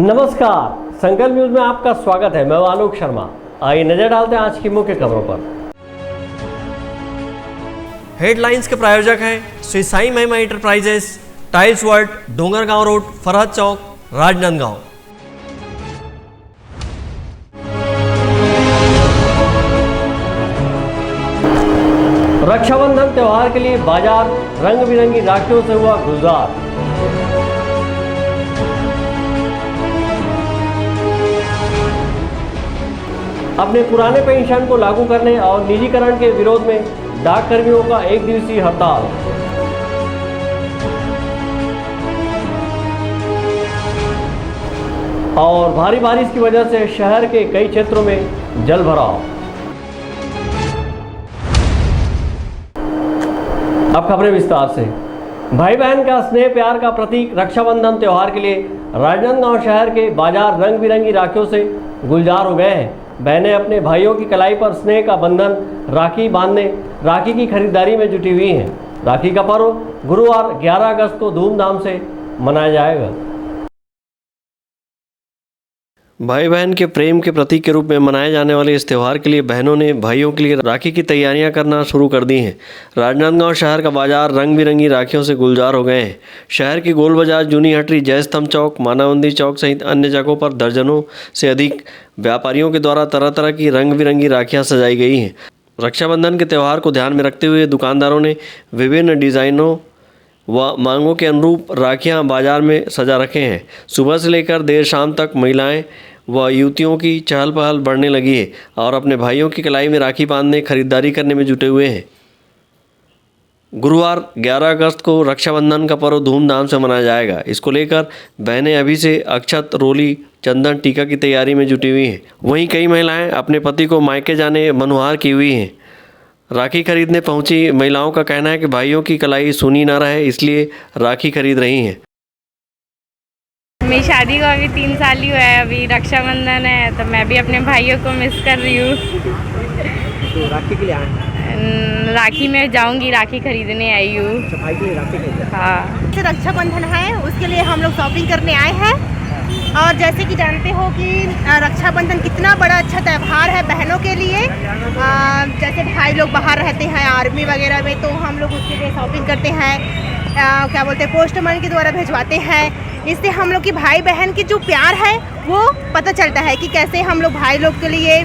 नमस्कार, संकल्प न्यूज में आपका स्वागत है। मैं आलोक शर्मा। आइए नजर डालते हैं आज की मुख्य खबरों पर। हेडलाइंस के प्रायोजक हैं Shri Sai Mahima enterprises, tiles world, Dongargaon road, Farhad Chowk, Rajnandgaon. Rakshabandhan त्योहार के लिए बाजार रंग बिरंगी राखियों से हुआ गुलजार। अपने पुराने पेंशन को लागू करने और निजीकरण के विरोध में डाक कर्मियों का एक दिवसीय हड़ताल। और भारी बारिश की वजह से शहर के कई क्षेत्रों में जल भराव। अब खबरें विस्तार से। भाई बहन का स्नेह प्यार का प्रतीक रक्षाबंधन त्योहार के लिए राजनांदगांव शहर के बाजार रंग बिरंगी राखियों से गुलजार हो गए हैं। बहनें अपने भाइयों की कलाई पर स्नेह का बंधन राखी बांधने राखी की खरीदारी में जुटी हुई हैं। राखी का पर्व गुरुवार 11 अगस्त को धूमधाम से मनाया जाएगा। भाई बहन के प्रेम के प्रतीक के रूप में मनाए जाने वाले इस त्यौहार के लिए बहनों ने भाइयों के लिए राखी की तैयारियां करना शुरू कर दी हैं। राजनांदगांव शहर का बाजार रंग बिरंगी राखियों से गुलजार हो गए हैं। शहर की गोल बाजार, जूनी हटरी, जयस्तंभ चौक, मानावंदी चौक सहित अन्य जगहों पर दर्जनों से अधिक व्यापारियों के द्वारा तरह तरह की रंग बिरंगी राखियाँ सजाई गई हैं। रक्षाबंधन के त्यौहार को ध्यान में रखते हुए दुकानदारों ने विभिन्न डिज़ाइनों व मांगों के अनुरूप राखियां बाजार में सजा रखे हैं। सुबह से लेकर देर शाम तक महिलाएं व युवतियों की चहल पहल बढ़ने लगी है और अपने भाइयों की कलाई में राखी बांधने खरीदारी करने में जुटे हुए हैं। गुरुवार 11 अगस्त को रक्षाबंधन का पर्व धूमधाम से मनाया जाएगा। इसको लेकर बहनें अभी से अक्षत, रोली, चंदन, टीका की तैयारी में जुटी हुई हैं। वहीं कई महिलाएं अपने पति को मायके जाने मनुहार की हुई हैं। राखी खरीदने पहुंची महिलाओं का कहना है कि भाइयों की कलाई सूनी न रहे, इसलिए राखी खरीद रही हैं। मेरी शादी को अभी 3 साल ही हुआ है। अभी रक्षाबंधन है तो मैं भी अपने भाइयों को मिस कर रही हूँ। तो राखी के लिए आए हैं? राखी में जाऊंगी, राखी खरीदने आई हूँ। अच्छा, भाई के लिए राखी खरीद। हाँ, रक्षाबंधन है, उसके लिए हम लोग शॉपिंग करने आए हैं। और जैसे कि जानते हो कि रक्षाबंधन कितना बड़ा अच्छा त्यौहार है बहनों के लिए। जैसे भाई लोग बाहर रहते हैं आर्मी वगैरह में, तो हम लोग उसके लिए शॉपिंग करते हैं। क्या बोलते हैं, पोस्टमैन के द्वारा भिजवाते हैं। इससे हम लोग की भाई बहन की जो प्यार है वो पता चलता है कि कैसे हम लोग भाई लोग के लिए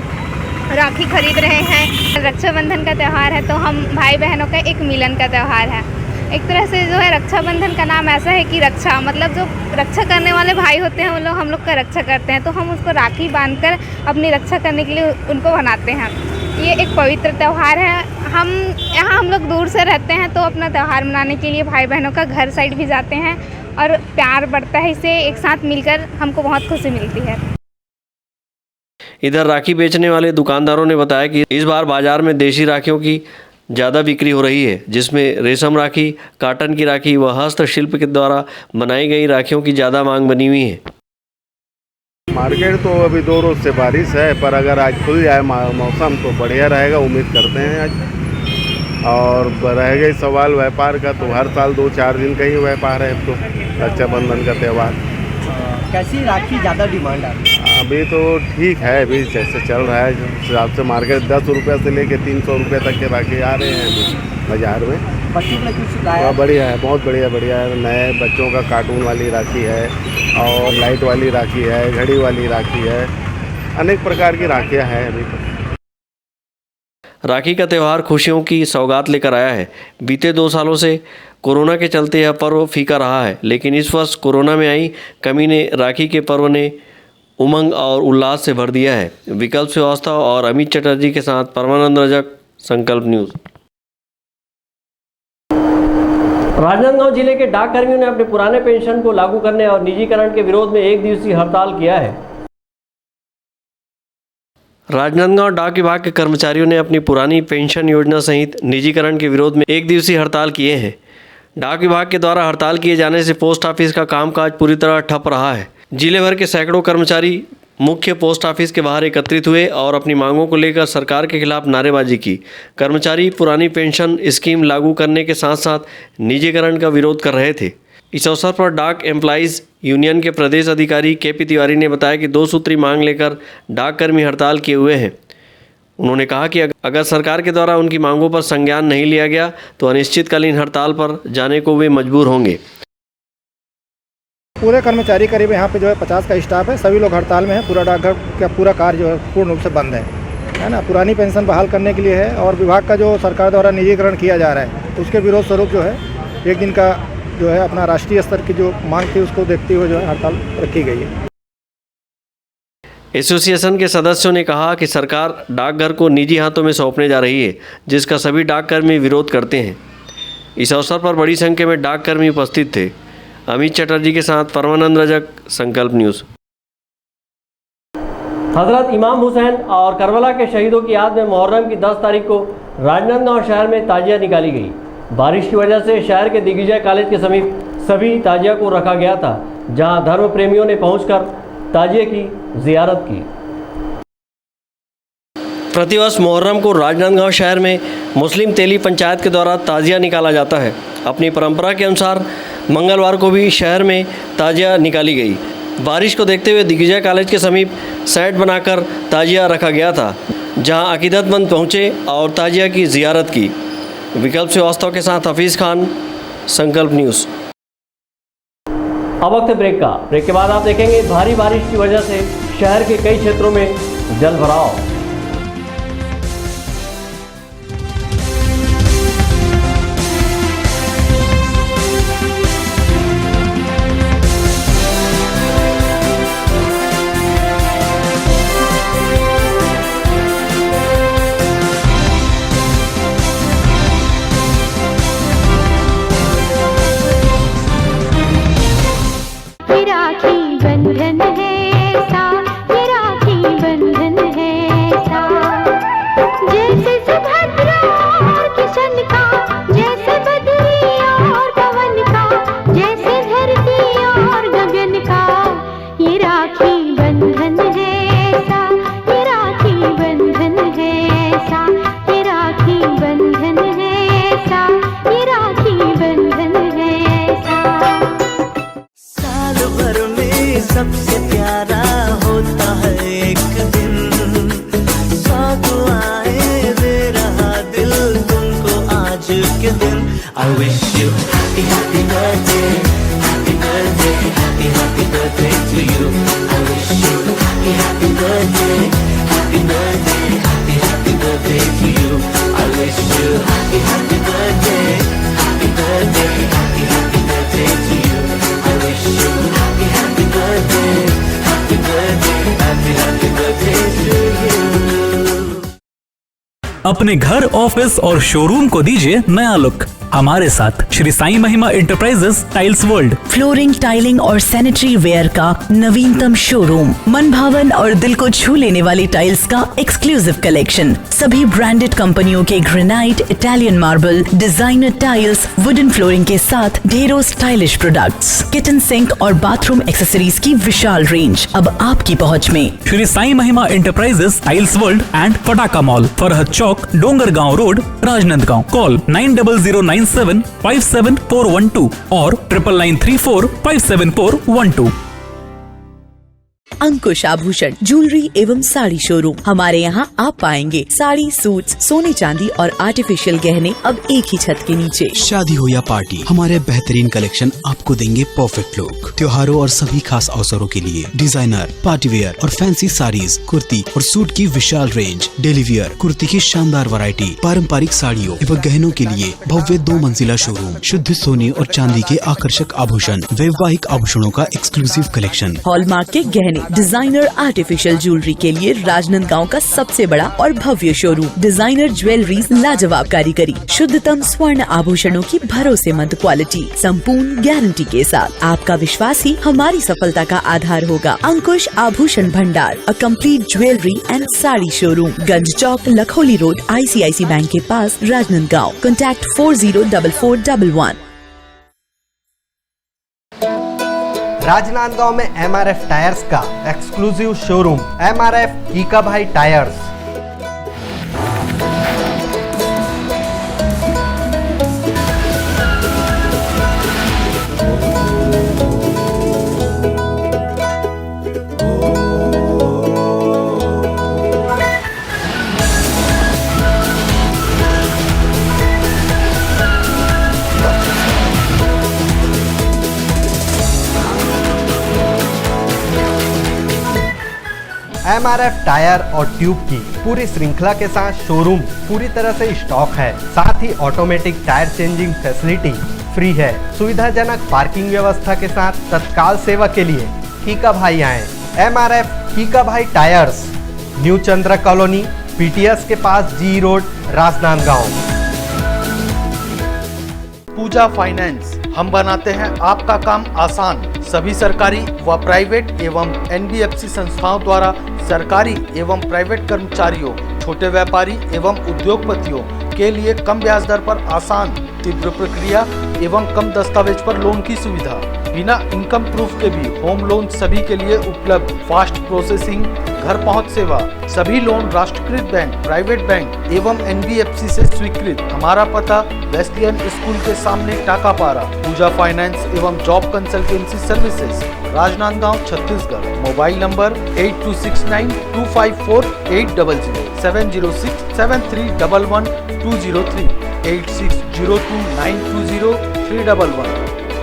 राखी खरीद रहे हैं। रक्षाबंधन का त्यौहार है तो हम भाई बहनों का एक मिलन का त्यौहार है। एक तरह से जो है रक्षाबंधन का नाम ऐसा है कि रक्षा, मतलब जो रक्षा करने वाले भाई होते हैं वो लोग हम लोग का रक्षा करते हैं, तो हम उसको राखी बांधकर अपनी रक्षा करने के लिए उनको बनाते हैं। ये एक पवित्र त्यौहार है। हम लोग दूर से रहते हैं तो अपना त्यौहार मनाने के लिए भाई बहनों का घर साइड भी जाते हैं और प्यार बढ़ता है। इससे एक साथ मिलकर हमको बहुत खुशी मिलती है। इधर राखी बेचने वाले दुकानदारों ने बताया कि इस बार बाजार में देशी राखियों की ज़्यादा बिक्री हो रही है, जिसमें रेशम राखी, काटन की राखी व हस्तशिल्प के द्वारा बनाई गई राखियों की ज़्यादा मांग बनी हुई है। मार्केट तो अभी 2 रोज से बारिश है, पर अगर आज खुल जाए मौसम तो बढ़िया रहेगा, उम्मीद करते हैं आज। और रह गई सवाल व्यापार का, तो हर साल 2-4 दिन का ही व्यापार है। तो रक्षाबंधन का त्यौहार कैसी राखी ज़्यादा डिमांड है? अभी तो ठीक है, अभी जैसे चल रहा है उस हिसाब से मार्केट 10 रुपये से लेके 300 रुपये तक के राखी आ रहे हैं अभी बाजार में। बढ़िया है, बहुत बढ़िया है। नए बच्चों का कार्टून वाली राखी है और लाइट वाली राखी है, घड़ी वाली राखी है, अनेक प्रकार की राखियाँ हैं अभी तो। राखी का त्यौहार खुशियों की सौगात लेकर आया है। बीते 2 सालों से कोरोना के चलते यह पर्व फीका रहा है, लेकिन इस वर्ष कोरोना में आई कमी ने राखी के पर्व ने उमंग और उल्लास से भर दिया है। विकल्प श्रीवास्तव और अमित चटर्जी के साथ परमानंद रजक, संकल्प न्यूज़। राजनांदगांव जिले के डाक कर्मियों ने अपने पुराने पेंशन को लागू करने और निजीकरण के विरोध में एक दिवसीय हड़ताल किया है। राजनांदगांव डाक विभाग के कर्मचारियों ने अपनी पुरानी पेंशन योजना सहित निजीकरण के विरोध में एक दिवसीय हड़ताल किए हैं। डाक विभाग के द्वारा हड़ताल किए जाने से पोस्ट ऑफिस का कामकाज पूरी तरह ठप रहा है। जिले भर के सैकड़ों कर्मचारी मुख्य पोस्ट ऑफिस के बाहर एकत्रित हुए और अपनी मांगों को लेकर सरकार के खिलाफ नारेबाजी की। कर्मचारी पुरानी पेंशन स्कीम लागू करने के साथ साथ निजीकरण का विरोध कर रहे थे। इस अवसर पर डाक एम्प्लॉइज यूनियन के प्रदेश अधिकारी केपी तिवारी ने बताया कि 2 सूत्री मांग लेकर डाककर्मी हड़ताल किए हुए हैं। उन्होंने कहा कि अगर सरकार के द्वारा उनकी मांगों पर संज्ञान नहीं लिया गया तो अनिश्चितकालीन हड़ताल पर जाने को वे मजबूर होंगे। पूरे कर्मचारी करीब यहाँ पे जो है 50 का स्टाफ है, सभी लोग हड़ताल में है। पूरा डाकघर का पूरा कार्य जो है पूर्ण रूप से बंद है ना। पुरानी पेंशन बहाल करने के लिए है और विभाग का जो सरकार द्वारा निजीकरण किया जा रहा है उसके विरोध स्वरूप जो है एक दिन का जो है अपना राष्ट्रीय स्तर की जो मांग थी उसको देखते हुए जो है हड़ताल रखी गई है। एसोसिएशन के सदस्यों ने कहा कि सरकार डाकघर को निजी हाथों में सौंपने जा रही है, जिसका सभी डाककर्मी विरोध करते हैं। इस अवसर पर बड़ी संख्या में डाककर्मी उपस्थित थे। अमित चटर्जी के साथ परमानंद रजक, संकल्प न्यूज़। हजरत इमाम हुसैन और करबला के शहीदों की याद में मुहर्रम की 10 तारीख को राजनांदगांव शहर में ताजिया निकाली गई। बारिश की वजह से शहर के दिग्विजय कॉलेज के समीप सभी ताजिया को रखा गया था, जहां धर्म प्रेमियों ने पहुंचकर ताजिए की जियारत की। प्रतिवर्ष मुहर्रम को राजनांदगांव शहर में मुस्लिम तेली पंचायत के द्वारा ताजिया निकाला जाता है। अपनी परंपरा के अनुसार मंगलवार को भी शहर में ताजिया निकाली गई। बारिश को देखते हुए दिग्विजय कॉलेज के समीप सेट बनाकर ताजिया रखा गया था, जहां अकीदतमंद पहुंचे और ताजिया की जियारत की। विकल्प श्रीवास्तव के साथ हफीज़ खान, संकल्प न्यूज़। अब वक्त है ब्रेक का। ब्रेक के बाद आप देखेंगे भारी बारिश की वजह से शहर के कई क्षेत्रों में जलभराव। राखी बंधन है सा, ये राखी बंधन है सा। जैसे सुभद्रा और किशन का, जैसे बद्री और पवन का, जैसे धरती और गगन का, ये राखी बंधन है सा, ये राखी बंधन है सा, ये राखी बंधन है सा, ये राखी बंधन है सा। भर में सबसे प्यारा होता है एक दिन, साथ आए दे रहा दिल तुमको आज के दिन। I wish you happy happy birthday, happy birthday, happy happy birthday to you. I wish you happy happy birthday, happy birthday, happy happy birthday to you. I wish you happy happy birthday, happy birthday, happy happy birthday to you. I wish you happy happy birthday, happy birthday, happy happy birthday to you. अपने घर, office और showroom को दीजिए नया look हमारे साथ Shri Sai Mahima enterprises tiles world. Flooring, tiling और sanitary ware का नवीनतम शोरूम, मन भावन और दिल को छू लेने वाली टाइल्स का एक्सक्लूसिव कलेक्शन, सभी ब्रांडेड कंपनियों के granite, Italian marble, designer tiles, wooden flooring के साथ ढेरों स्टाइलिश प्रोडक्ट्स, किचन सिंक और बाथरूम एक्सेसरीज की विशाल रेंज अब आपकी पहुंच में। Shri Sai Mahima enterprises tiles world and Pataka mall, Farhad Chowk, Dongargaon road, Rajnandgaon. Call 9009757412 और 9993457412। अंकुश आभूषण ज्वेलरी एवं साड़ी शोरूम। हमारे यहाँ आप पाएंगे साड़ी, सूट्स, सोने चांदी और आर्टिफिशियल गहने अब एक ही छत के नीचे। शादी हो या पार्टी, हमारे बेहतरीन कलेक्शन आपको देंगे परफेक्ट लुक। त्योहारों और सभी खास अवसरों के लिए डिजाइनर, पार्टी वेयर और फैंसी साड़ीज, कुर्ती और सूट की विशाल रेंज, डेली वियर कुर्ती की शानदार वैरायटी, पारंपरिक साड़ियों एवं गहनों के लिए भव्य 2 मंजिला शोरूम, शुद्ध सोने और चांदी के आकर्षक आभूषण, वैवाहिक आभूषणों का एक्सक्लूसिव कलेक्शन, हॉलमार्क के गहने, डिजाइनर आर्टिफिशियल ज्वेलरी के लिए राजनांदगांव का सबसे बड़ा और भव्य शोरूम। डिजाइनर ज्वेलरीज, लाजवाब कारीगरी, शुद्धतम स्वर्ण आभूषणों की भरोसेमंद क्वालिटी, संपूर्ण गारंटी के साथ। आपका विश्वास ही हमारी सफलता का आधार होगा। अंकुश आभूषण भंडार, a complete jewellery and sari showroom, Ganj Chowk, Lakholi road, ICICI bank के पास, राजनांदगांव। कॉन्टैक्ट 404411। राजनांदगांव में MRF टायर्स का एक्सक्लूसिव शोरूम, MRF कीका भाई टायर्स। MRF टायर और ट्यूब की पूरी श्रृंखला के साथ शोरूम पूरी तरह से स्टॉक है। साथ ही automatic tyre changing facility free है। सुविधाजनक पार्किंग व्यवस्था के साथ तत्काल सेवा के लिए कीका भाई आए। MRF कीका भाई tyres, new Chandra colony, PTS के पास जी रोड, राजनांदगांव। पूजा फाइनेंस, हम बनाते हैं आपका काम आसान। सभी सरकारी व प्राइवेट एवं NBFC संस्थाओं द्वारा सरकारी एवं प्राइवेट कर्मचारियों, छोटे व्यापारी एवं उद्योगपतियों के लिए कम ब्याज दर पर आसान, तीव्र प्रक्रिया एवं कम दस्तावेज पर लोन की सुविधा। बिना इनकम प्रूफ के भी होम लोन सभी के लिए उपलब्ध। फास्ट प्रोसेसिंग, घर पहुंच सेवा। सभी लोन राष्ट्रीयकृत बैंक, प्राइवेट बैंक एवं NBFC से स्वीकृत। हमारा पता वेस्लियन स्कूल के सामने टाकापारा। पूजा फाइनेंस एवं job consultancy services, Rajnandgaon, Chhattisgarh. Mobile number 8269254800, 70673111203, 8602920311,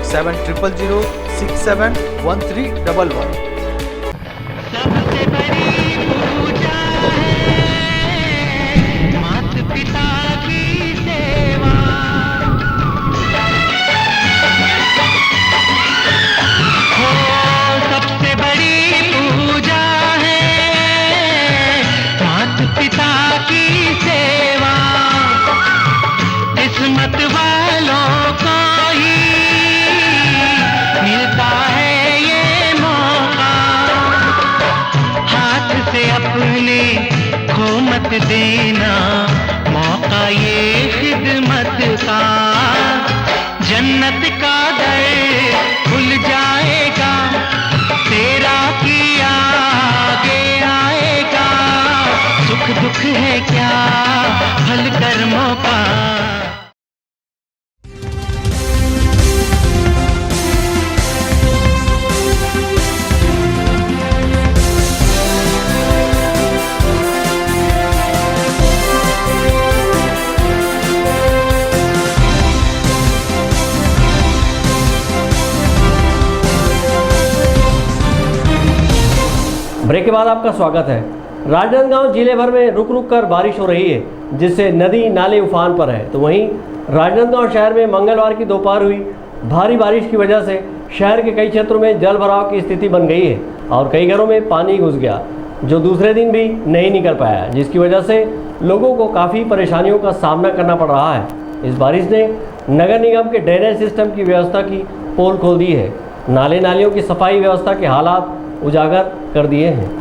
7000671311। सबसे बड़ी पूजा है माता पिता की सेवा। हो सबसे बड़ी पूजा है माता पिता की सेवा। किस्मत वालों को ही मिलता है ये मौका। हाथ से अपने खो मत देना मौका ये खिदमत का। जन्नत का दर खुल जाएगा, तेरा किया आगे आएगा। सुख दुख है क्या भल कर्मों का। ब्रेक के बाद आपका स्वागत है। राजनांदगांव जिले भर में रुक रुक कर बारिश हो रही है, जिससे नदी नाले उफान पर है। तो वहीं राजनांदगांव शहर में मंगलवार की दोपहर हुई भारी बारिश की वजह से शहर के कई क्षेत्रों में जल भराव की स्थिति बन गई है और कई घरों में पानी घुस गया, जो दूसरे दिन भी नहीं निकल पाया, जिसकी वजह से लोगों को काफ़ी परेशानियों का सामना करना पड़ रहा है। इस बारिश ने नगर निगम के ड्रेनेज सिस्टम की व्यवस्था की पोल खोल दी है। नाले नालियों की सफाई व्यवस्था के हालात उजागर कर दिए हैं।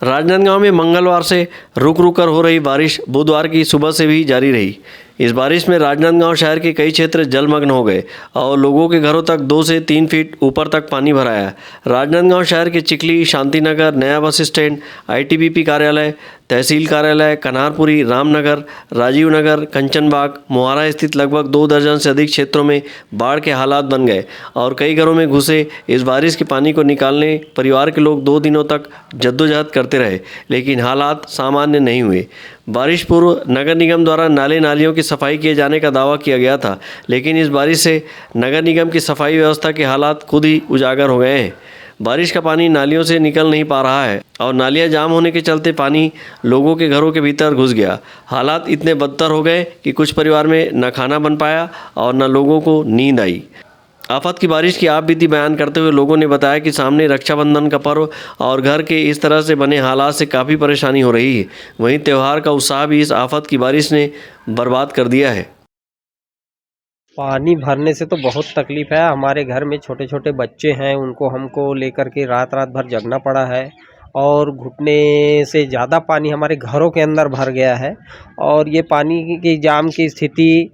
राजनांदगांव में मंगलवार से रुक रुक कर हो रही बारिश बुधवार की सुबह से भी जारी रही। इस बारिश में राजनांदगांव शहर के कई क्षेत्र जलमग्न हो गए और लोगों के घरों तक 2 से 3 फीट ऊपर तक पानी भर आया। राजनांदगांव शहर के चिखली, शांतिनगर, नया बस स्टैंड, ITBP कार्यालय, तहसील कार्यालय, कन्हारपुरी, रामनगर, राजीव नगर, कंचनबाग, मोहारा स्थित लगभग 2 दर्जन से अधिक क्षेत्रों में बाढ़ के हालात बन गए और कई घरों में घुसे इस बारिश के पानी को निकालने परिवार के लोग 2 दिनों तक जद्दोजहद करते रहे, लेकिन हालात सामान्य नहीं हुए। बारिश पूर्व नगर निगम द्वारा नाले नालियों की सफाई किए जाने का दावा किया गया था, लेकिन इस बारिश से नगर निगम की सफाई व्यवस्था के हालात खुद ही उजागर हो गए हैं। बारिश का पानी नालियों से निकल नहीं पा रहा है और नालियां जाम होने के चलते पानी लोगों के घरों के भीतर घुस गया। हालात इतने बदतर हो गए कि कुछ परिवार में न खाना बन पाया और न लोगों को नींद आई। आफत की बारिश की आप बीती बयान करते हुए लोगों ने बताया कि सामने रक्षाबंधन का पर्व और घर के इस तरह से बने हालात से काफ़ी परेशानी हो रही है। वहीं त्यौहार का उत्साह भी इस आफत की बारिश ने बर्बाद कर दिया है। पानी भरने से तो बहुत तकलीफ़ है। हमारे घर में छोटे छोटे बच्चे हैं, उनको हमको लेकर के रात रात भर जगना पड़ा है और घुटने से ज़्यादा पानी हमारे घरों के अंदर भर गया है और ये पानी की जाम की स्थिति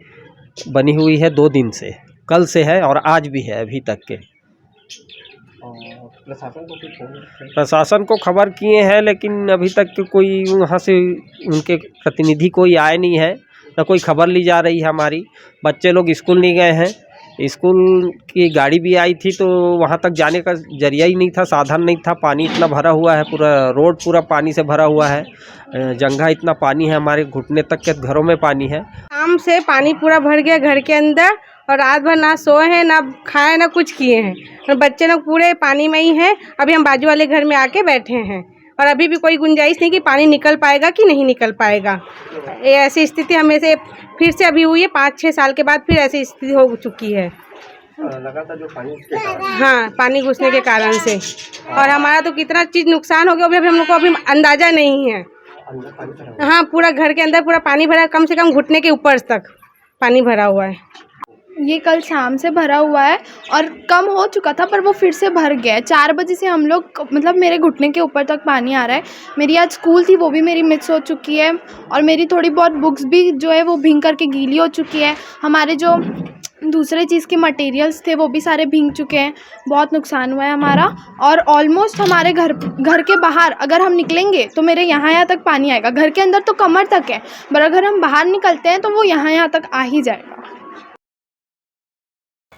बनी हुई है 2 दिन से, कल से है और आज भी है अभी तक के। प्रशासन को खबर किए हैं, लेकिन अभी तक कोई वहाँ से उनके प्रतिनिधि कोई आए नहीं है, न कोई खबर ली जा रही है हमारी। बच्चे लोग स्कूल नहीं गए हैं, स्कूल की गाड़ी भी आई थी तो वहाँ तक जाने का जरिया ही नहीं था, साधन नहीं था। पानी इतना भरा हुआ है, पूरा रोड पूरा पानी से भरा हुआ है, जंगा इतना पानी है, हमारे घुटने तक के घरों में पानी है। शाम से पानी पूरा भर गया घर के अंदर और रात भर ना सोए हैं, ना खाए, ना कुछ किए हैं। और बच्चे लोग पूरे पानी में ही हैं। अभी हम बाजू वाले घर में आके बैठे हैं और अभी भी कोई गुंजाइश नहीं कि पानी निकल पाएगा कि नहीं निकल पाएगा। ये ऐसी स्थिति हमें से फिर से अभी हुई है, 5-6 साल के बाद फिर ऐसी स्थिति हो चुकी है। लगातार जो पानी हाँ, पानी घुसने के कारण से। और हमारा तो कितना चीज़ नुकसान हो गया अभी हम लोग को अभी अंदाज़ा नहीं है। हाँ, पूरा घर के अंदर पूरा पानी भरा, कम से कम घुटने के ऊपर तक पानी भरा हुआ है। ये कल शाम से भरा हुआ है और कम हो चुका था पर वो फिर से भर गया है। 4 बजे से हम लोग मतलब मेरे घुटने के ऊपर तक पानी आ रहा है। मेरी आज स्कूल थी वो भी मेरी मिस हो चुकी है और मेरी थोड़ी बहुत बुक्स भी जो है वो भीग करके गीली हो चुकी है। हमारे जो दूसरे चीज़ के मटेरियल्स थे वो भी सारे भीग चुके हैं। बहुत नुकसान हुआ है हमारा और ऑलमोस्ट हमारे घर के बाहर अगर हम निकलेंगे तो मेरे यहाँ तक पानी आएगा। घर के अंदर तो कमर तक है पर अगर हम बाहर निकलते हैं तो वो यहाँ तक आ ही जाएगा।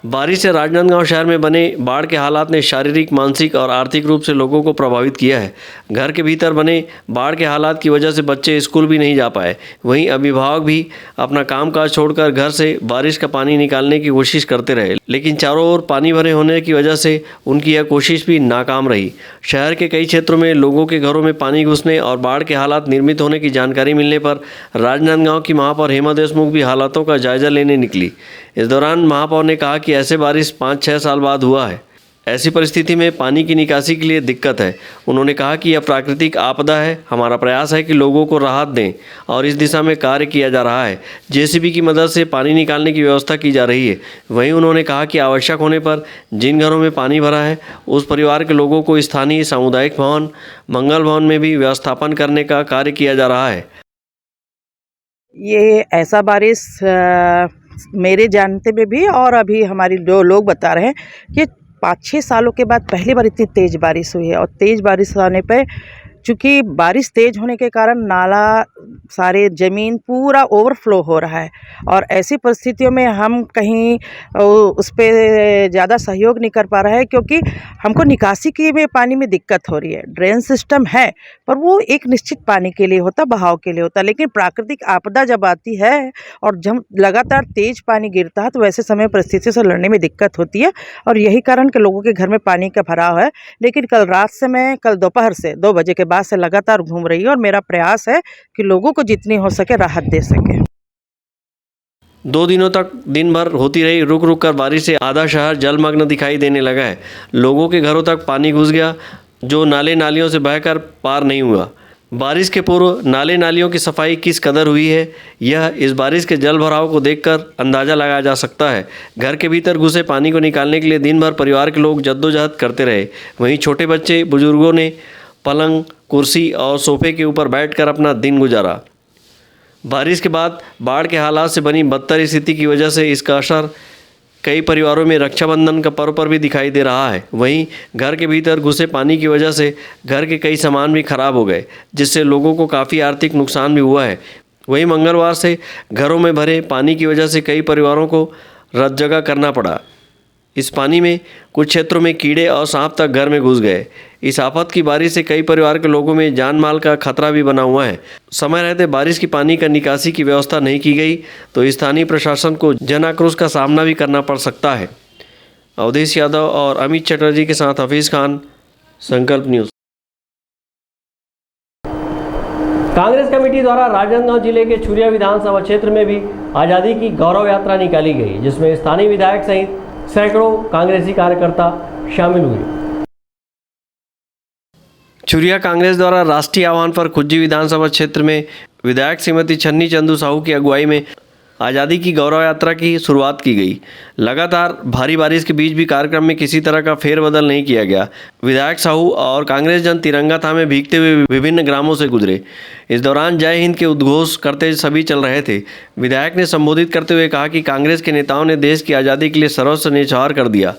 बारिश से राजनांदगांव शहर में बने बाढ़ के हालात ने शारीरिक, मानसिक और आर्थिक रूप से लोगों को प्रभावित किया है। घर के भीतर बने बाढ़ के हालात की वजह से बच्चे स्कूल भी नहीं जा पाए। वहीं अभिभावक भी अपना कामकाज छोड़कर घर से बारिश का पानी निकालने की कोशिश करते रहे, लेकिन चारों ओर पानी भरे होने की वजह से उनकी यह कोशिश भी नाकाम रही। शहर के कई क्षेत्रों में लोगों के घरों में पानी घुसने और बाढ़ के हालात निर्मित होने की जानकारी मिलने पर राजनांदगांव की महापौर हेमा देशमुख भी हालातों का जायजा लेने निकली। इस दौरान महापौर ने कहा कि ऐसे बारिश 5-6 साल बाद हुआ है। ऐसी परिस्थिति में पानी की निकासी के लिए दिक्कत है। उन्होंने कहा कि यह प्राकृतिक आपदा है। हमारा प्रयास है कि लोगों को राहत दें और इस दिशा में कार्य किया जा रहा है। जेसीबी की मदद से पानी निकालने की व्यवस्था की जा रही है। वहीं उन्होंने कहा कि आवश्यक होने पर जिन घरों में पानी भरा है उस परिवार के लोगों को स्थानीय सामुदायिक भवन, मंगल भवन में भी व्यवस्थापन करने का कार्य किया जा रहा है। ये ऐसा बारिश मेरे जानते में भी और अभी हमारी जो लोग बता रहे हैं कि 5-6 सालों के बाद पहली बार इतनी तेज़ बारिश हुई है। और तेज़ बारिश आने पे चूँकि बारिश तेज़ होने के कारण नाला सारे ज़मीन पूरा ओवरफ्लो हो रहा है और ऐसी परिस्थितियों में हम कहीं उस पर ज़्यादा सहयोग नहीं कर पा रहे हैं क्योंकि हमको निकासी के में पानी में दिक्कत हो रही है। ड्रेन सिस्टम है पर वो एक निश्चित पानी के लिए होता, बहाव के लिए होता, लेकिन प्राकृतिक आपदा जब आती है और जब लगातार तेज़ पानी गिरता है तो वैसे समय परिस्थितियों से लड़ने में दिक्कत होती है और यही कारण कि लोगों के घर में पानी का भराव है। लेकिन कल दोपहर से 2 बजे के बाद से लगातार घूम रही है और मेरा प्रयास है कि लोगों को जितनी हो सके राहत दे सके। 2 दिनों तक दिन भर होती रही रुक रुक कर बारिश से आधा शहर जलमग्न दिखाई देने लगा है। लोगों के घरों तक पानी घुस गया जो नाले नालियों से बहकर पार नहीं हुआ। बारिश के पूर्व नाले नालियों की सफाई किस कदर हुई है यह इस बारिश के जल भराव को देखकर अंदाज़ा लगाया जा सकता है। घर के भीतर घुसे पानी को निकालने के लिए दिन भर परिवार के लोग जद्दोजहद करते रहे। वहीं छोटे बच्चे बुजुर्गों ने पलंग, कुर्सी और सोफे के ऊपर बैठकर अपना दिन गुजारा। बारिश के बाद बाढ़ के हालात से बनी बदतर स्थिति की वजह से इसका असर कई परिवारों में रक्षाबंधन का पर्व पर भी दिखाई दे रहा है। वहीं घर के भीतर घुसे पानी की वजह से घर के कई सामान भी खराब हो गए, जिससे लोगों को काफ़ी आर्थिक नुकसान भी हुआ है। वहीं मंगलवार से घरों में भरे पानी की वजह से कई परिवारों को रत जगह करना पड़ा। इस पानी में कुछ क्षेत्रों में कीड़े और सांप तक घर में घुस गए। इस आफत की बारिश से कई परिवार के लोगों में जान माल का खतरा भी बना हुआ है। समय रहते बारिश की पानी का निकासी की व्यवस्था नहीं की गई तो स्थानीय प्रशासन को जन आक्रोश का सामना भी करना पड़ सकता है। अवधेश यादव और अमित चटर्जी के साथ हफीज़ खान, संकल्प न्यूज़। कांग्रेस कमेटी द्वारा राजनांदगांव जिले के छुरिया विधानसभा क्षेत्र में भी आज़ादी की गौरव यात्रा निकाली गई, जिसमें स्थानीय विधायक सहित सैकड़ों कांग्रेसी कार्यकर्ता शामिल हुए। छुरिया कांग्रेस द्वारा राष्ट्रीय आह्वान पर खुज्जी विधानसभा क्षेत्र में विधायक श्रीमती छन्नी चंदू साहू की अगुवाई में आज़ादी की गौरव यात्रा की शुरुआत की गई। लगातार भारी बारिश के बीच भी कार्यक्रम में किसी तरह का फेरबदल नहीं किया गया। विधायक साहू और कांग्रेस जन तिरंगा थामे भीगते हुए विभिन्न ग्रामों से गुजरे। इस दौरान जय हिंद के उद्घोष करते सभी चल रहे थे। विधायक ने संबोधित करते हुए कहा कि कांग्रेस के नेताओं ने देश की आज़ादी के लिए सर्वस्व न्यौछावर कर दिया।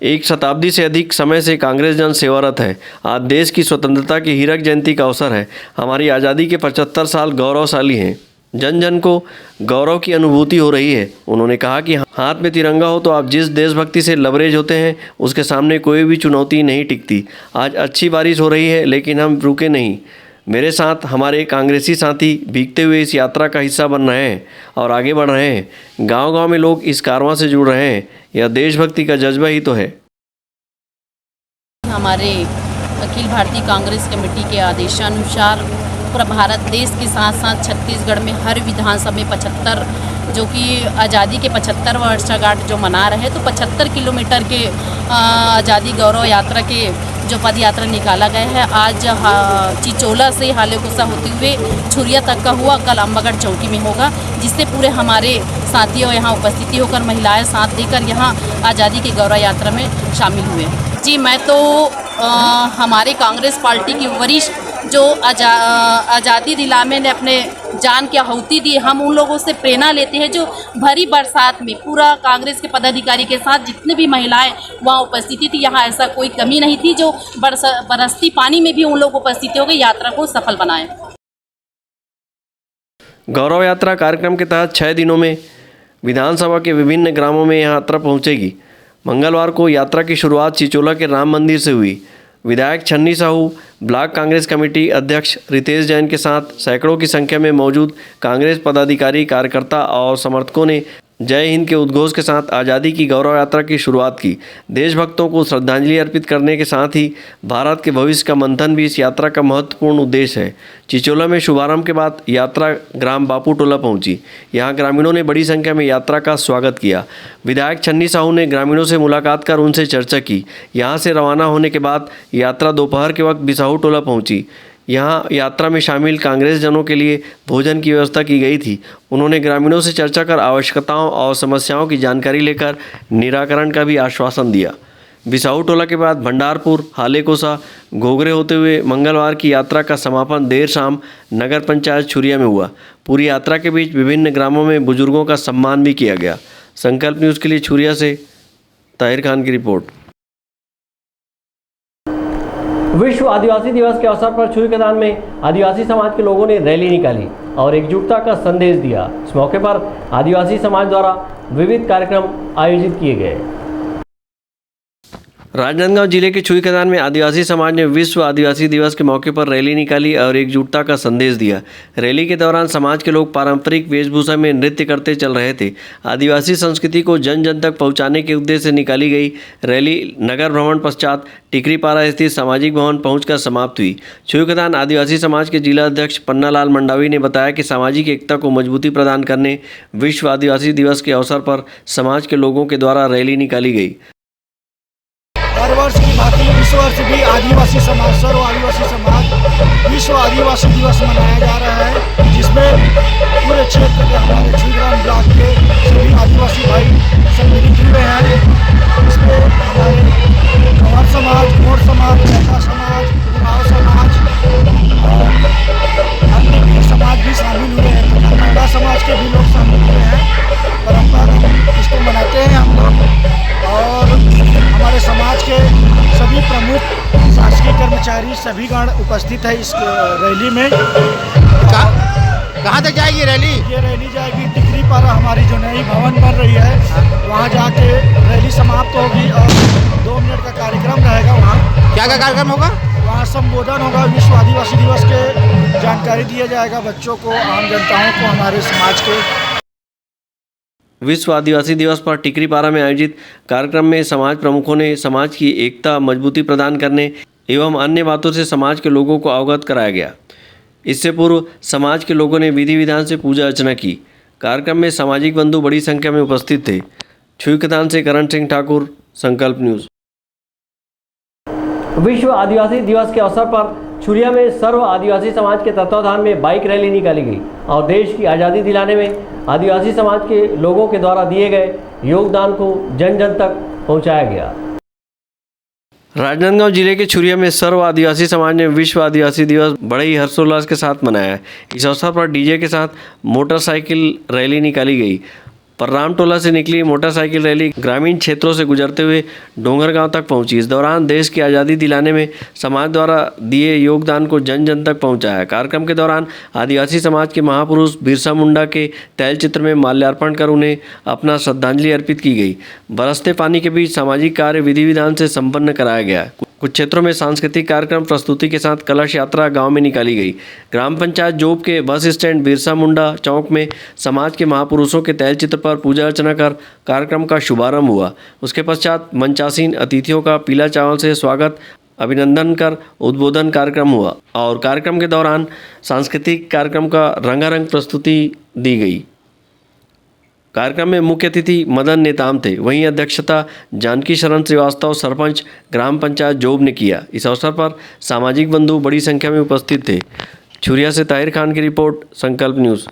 1 शताब्दी से अधिक समय से कांग्रेस जन सेवारत है। आज देश की स्वतंत्रता की हीरक जयंती का अवसर है। हमारी आज़ादी के 75 साल गौरवशाली हैं। जन जन को गौरव की अनुभूति हो रही है। उन्होंने कहा कि हाथ में तिरंगा हो तो आप जिस देशभक्ति से लबरेज होते हैं उसके सामने कोई भी चुनौती नहीं टिकती। आज अच्छी बारिश हो रही है लेकिन हम रुके नहीं। मेरे साथ हमारे कांग्रेसी साथी भीगते हुए इस यात्रा का हिस्सा बन रहे हैं और आगे बढ़ रहे हैं। गांव-गांव में लोग इस कारवां से जुड़ रहे हैं। यह देशभक्ति का जज्बा ही तो है। हमारे अखिल भारतीय कांग्रेस कमेटी के आदेशानुसार पूरा भारत देश के साथ साथ छत्तीसगढ़ में हर विधानसभा में 75 जो कि आज़ादी के 75 वर्षगांठ जो मना रहे, तो 75 किलोमीटर के आज़ादी गौरव यात्रा के जो पद यात्रा निकाला गया है। आज चिचोला से हालेकोसा होते हुए छुरिया तक का हुआ, कल अम्बागढ़ चौकी में होगा, जिससे पूरे हमारे साथियों यहाँ उपस्थिति होकर महिलाएं साथ देकर यहाँ आज़ादी की गौरव यात्रा में शामिल हुए। जी मैं तो हमारे कांग्रेस पार्टी की वरिष्ठ जो आज़ादी दिलाने ने अपने जान की आहुति दी, हम उन लोगों से प्रेरणा लेते हैं जो भरी बरसात में पूरा कांग्रेस के पदाधिकारी के साथ जितने भी महिलाएं वहां उपस्थिति थी, यहाँ ऐसा कोई कमी नहीं थी। जो बरसती पानी में भी उन लोग उपस्थित हो गए, यात्रा को सफल बनाए। गौरव यात्रा कार्यक्रम के तहत 6 दिनों में विधानसभा के विभिन्न ग्रामों में यह यात्रा पहुंचेगी। मंगलवार को यात्रा की शुरुआत चिचोला के राम मंदिर से हुई। विधायक छन्नी साहू, ब्लॉक कांग्रेस कमेटी अध्यक्ष रितेश जैन के साथ सैकड़ों की संख्या में मौजूद कांग्रेस पदाधिकारी, कार्यकर्ता और समर्थकों ने जय हिंद के उद्घोष के साथ आज़ादी की गौरव यात्रा की शुरुआत की। देशभक्तों को श्रद्धांजलि अर्पित करने के साथ ही भारत के भविष्य का मंथन भी इस यात्रा का महत्वपूर्ण उद्देश्य है। चिचोला में शुभारंभ के बाद यात्रा ग्राम बापू टोला पहुंची। यहां ग्रामीणों ने बड़ी संख्या में यात्रा का स्वागत किया। विधायक छन्नी साहू ने ग्रामीणों से मुलाकात कर उनसे चर्चा की। यहां से रवाना होने के बाद यात्रा दोपहर के वक्त बिसाहू टोला पहुंची। यहाँ यात्रा में शामिल कांग्रेस जनों के लिए भोजन की व्यवस्था की गई थी। उन्होंने ग्रामीणों से चर्चा कर आवश्यकताओं और समस्याओं की जानकारी लेकर निराकरण का भी आश्वासन दिया। बिसाहू टोला के बाद भंडारपुर, हालेकोसा, घोगरे होते हुए मंगलवार की यात्रा का समापन देर शाम नगर पंचायत छुरिया में हुआ। पूरी यात्रा के बीच विभिन्न ग्रामों में बुजुर्गों का सम्मान भी किया गया। संकल्प न्यूज़ के लिए छुरिया से ताहिर खान की रिपोर्ट। विश्व आदिवासी दिवस के अवसर पर छुरी मैदान में आदिवासी समाज के लोगों ने रैली निकाली और एकजुटता का संदेश दिया। इस मौके पर आदिवासी समाज द्वारा विविध कार्यक्रम आयोजित किए गए। राजनांदगांव जिले के छुई मैदान में आदिवासी समाज ने विश्व आदिवासी दिवस के मौके पर रैली निकाली और एकजुटता का संदेश दिया। रैली के दौरान समाज के लोग पारंपरिक वेशभूषा में नृत्य करते चल रहे थे। आदिवासी संस्कृति को जन जन तक पहुंचाने के उद्देश्य से निकाली गई रैली नगर भ्रमण पश्चात टिकरीपारा स्थित सामाजिक भवन पहुंचकर समाप्त हुई। छुई मैदान आदिवासी समाज के जिला अध्यक्ष पन्नालाल मंडावी ने बताया कि सामाजिक एकता को मजबूती प्रदान करने विश्व आदिवासी दिवस के अवसर पर समाज के लोगों के द्वारा रैली निकाली गई। हर वर्ष की भांति इस वर्ष भी आदिवासी समाज, सर्व आदिवासी समाज विश्व आदिवासी दिवस मनाया जा रहा है, जिसमें पूरे क्षेत्र के हमारे छुईग्राम ब्लॉक के सभी आदिवासी भाई सम्मिलित हुए हैं। इसमें हमारे कंवर समाज, मोर समाज, चैता समाज, उराव समाज और अन्य समाज भी शामिल हुए हैं। कन्नड़ा समाज के भी लोग शामिल हुए हैं। परंपरा इसको मनाते हैं हम लोग और हमारे समाज के सभी प्रमुख शासकीय कर्मचारी सभी गण उपस्थित है इस रैली में। कहाँ तक जाएगी रैली? ये रैली जाएगी टिकरीपारा, हमारी जो नई भवन बन रही है वहाँ जाके रैली समाप्त होगी और 2 मिनट का कार्यक्रम रहेगा। वहाँ क्या कार्यक्रम होगा? वहाँ संबोधन होगा, विश्व आदिवासी दिवस के जानकारी दिया जाएगा बच्चों को, आम जनताओं को हमारे समाज के। विश्व आदिवासी दिवस पर टिकरीपारा में आयोजित कार्यक्रम में समाज प्रमुखों ने समाज की एकता मजबूती प्रदान करने एवं अन्य बातों से समाज के लोगों को अवगत कराया गया। इससे पूर्व समाज के लोगों ने विधि विधान से पूजा अर्चना की। कार्यक्रम में सामाजिक बंधु बड़ी संख्या में उपस्थित थे। छुईकतान से करण सिंह ठाकुर, संकल्प न्यूज़। विश्व आदिवासी दिवस के अवसर पर छुरिया में सर्व आदिवासी समाज के तत्वाधान में बाइक रैली निकाली गई और देश की आज़ादी दिलाने में आदिवासी समाज के लोगों के द्वारा दिए गए योगदान को जन जन तक पहुंचाया गया। राजनांदगांव जिले के छुरिया में सर्व आदिवासी समाज ने विश्व आदिवासी दिवस बड़े ही हर्षोल्लास के साथ मनाया। इस अवसर पर डीजे के साथ मोटरसाइकिल रैली निकाली गई। परराम टोला से निकली मोटरसाइकिल रैली ग्रामीण क्षेत्रों से गुजरते हुए डोंगरगांव तक पहुंची। इस दौरान देश की आज़ादी दिलाने में समाज द्वारा दिए योगदान को जन जन तक पहुंचाया। कार्यक्रम के दौरान आदिवासी समाज के महापुरुष बिरसा मुंडा के तैलचित्र में माल्यार्पण कर उन्हें अपना श्रद्धांजलि अर्पित की गई। बरसते पानी के बीच सामाजिक कार्य विधि विधान से संपन्न कराया गया। कुछ क्षेत्रों में सांस्कृतिक कार्यक्रम प्रस्तुति के साथ कलश यात्रा गांव में निकाली गई। ग्राम पंचायत जोब के बस स्टैंड बिरसा मुंडा चौक में समाज के महापुरुषों के तैलचित्र पर पूजा अर्चना कर कार्यक्रम का शुभारंभ हुआ। उसके पश्चात मंचासीन अतिथियों का पीला चावल से स्वागत अभिनंदन कर उद्बोधन कार्यक्रम हुआ और कार्यक्रम के दौरान सांस्कृतिक कार्यक्रम का रंगारंग प्रस्तुति दी गई। कार्यक्रम में मुख्य अतिथि मदन नेताम थे। वहीं अध्यक्षता जानकी शरण श्रीवास्तव सरपंच ग्राम पंचायत जोब ने किया। इस अवसर पर सामाजिक बंधु बड़ी संख्या में उपस्थित थे। छुरिया से ताहिर खान की रिपोर्ट, संकल्प न्यूज़।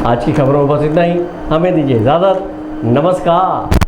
आज की खबरों में बस इतना ही। हमें दीजिए इजाज़त। नमस्कार।